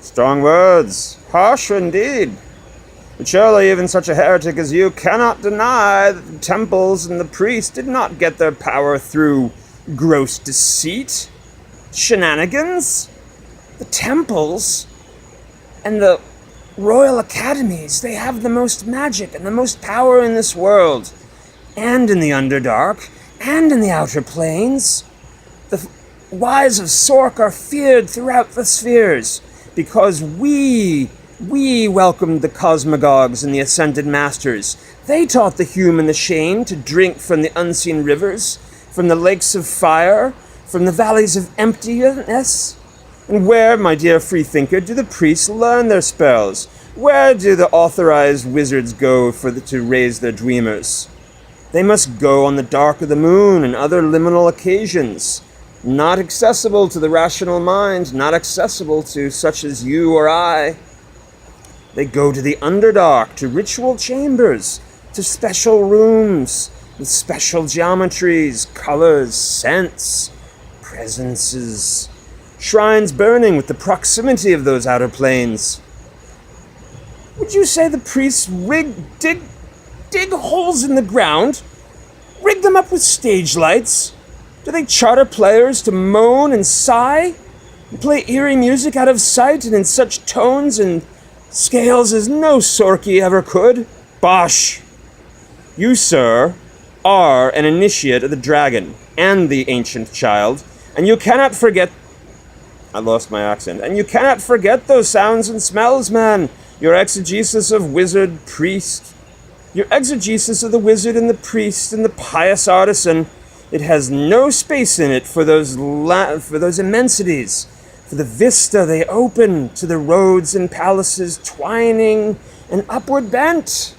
Strong words. Harsh indeed. But surely even such a heretic as you cannot deny that the temples and the priests did not get their power through gross deceit, shenanigans. The temples and the royal academies, they have the most magic and the most power in this world, and in the Underdark, and in the Outer Planes. The wise of Sorq are feared throughout the spheres, because we welcomed the cosmogogues and the ascended masters. They taught the Hume and the Shén to drink from the unseen rivers, from the lakes of fire, from the valleys of emptiness. And where, my dear freethinker, do the priests learn their spells? Where do the authorized wizards go to raise their dreamers? They must go on the dark of the moon and other liminal occasions, not accessible to the rational mind, not accessible to such as you or I. They go to the Underdark, to ritual chambers, to special rooms, with special geometries, colors, scents, presences, shrines burning with the proximity of those outer planes. Would you say the priests dig holes in the ground, rig them up with stage lights? Do they charter players to moan and sigh, and play eerie music out of sight and in such tones and scales as no Sorqite ever could? Bosh! You, sir, are an initiate of the dragon and the ancient child, and you cannot forget... I lost my accent. And you cannot forget those sounds and smells, man. Your exegesis of wizard, priest. Your exegesis of the wizard and the priest and the pious artisan. It has no space in it for those immensities. For the vista they open to the roads and palaces twining and upward bent.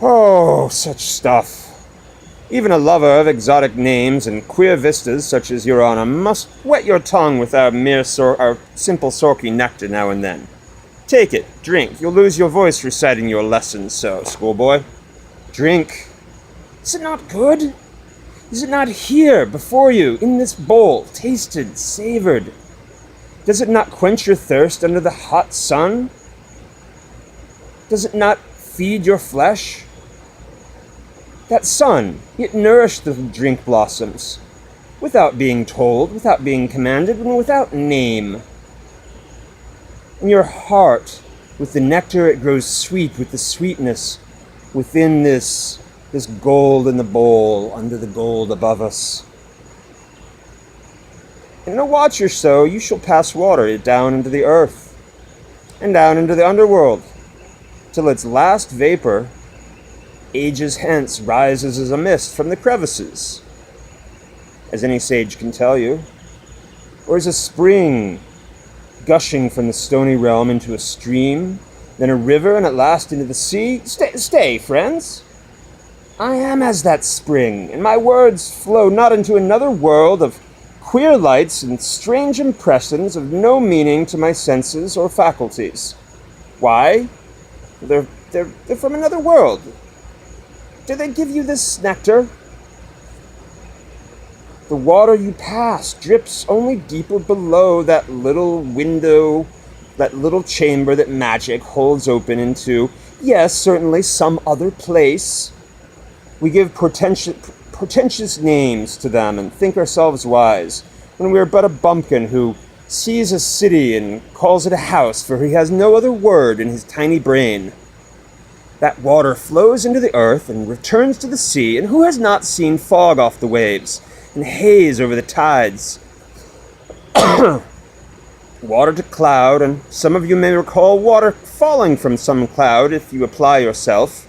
Oh, such stuff. Even a lover of exotic names and queer vistas such as your honor must wet your tongue with our simple Sorqite nectar now and then. Take it, drink. You'll lose your voice reciting your lessons, so, schoolboy. Drink. Is it not good? Is it not here, before you, in this bowl, tasted, savored? Does it not quench your thirst under the hot sun? Does it not feed your flesh? That sun, it nourished the drink blossoms, without being told, without being commanded, and without name. In your heart, with the nectar, it grows sweet with the sweetness within this gold in the bowl, under the gold above us. In a watch or so, you shall pass water it down into the earth, and down into the underworld, till its last vapor, ages hence, rises as a mist from the crevices, as any sage can tell you, or as a spring gushing from the stony realm into a stream, then a river, and at last into the sea. Stay, friends. I am as that spring, and my words flow not into another world of queer lights and strange impressions of no meaning to my senses or faculties. Why? They're from another world. Do they give you this nectar? The water you pass drips only deeper below that little window, that little chamber that magic holds open into, yes, certainly some other place. We give portentous names to them and think ourselves wise, when we are but a bumpkin who sees a city and calls it a house, for he has no other word in his tiny brain. That water flows into the earth and returns to the sea, and who has not seen fog off the waves and haze over the tides? Water to cloud, and some of you may recall water falling from some cloud if you apply yourself,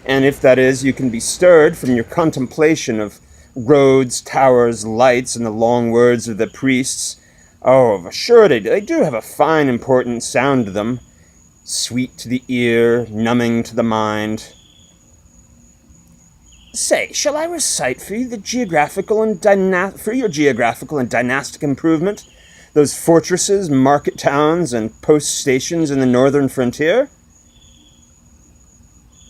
and if that is, you can be stirred from your contemplation of roads, towers, lights, and the long words of the priests. Oh, of a surety, they do have a fine, important sound to them. Sweet to the ear, numbing to the mind. Say, shall I recite for you for your geographical and dynastic improvement, those fortresses, market towns, and post stations in the northern frontier?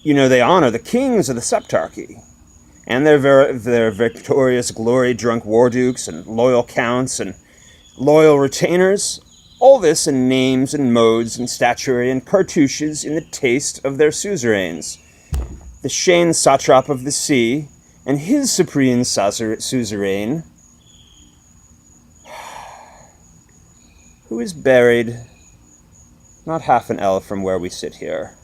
You know they honor the kings of the septarchy, and their victorious glory-drunk war dukes and loyal counts and loyal retainers. All this in names and modes and statuary and cartouches in the taste of their suzerains. The Shén satrap of the sea, and his supreme suzerain, who is buried not half an ell from where we sit here.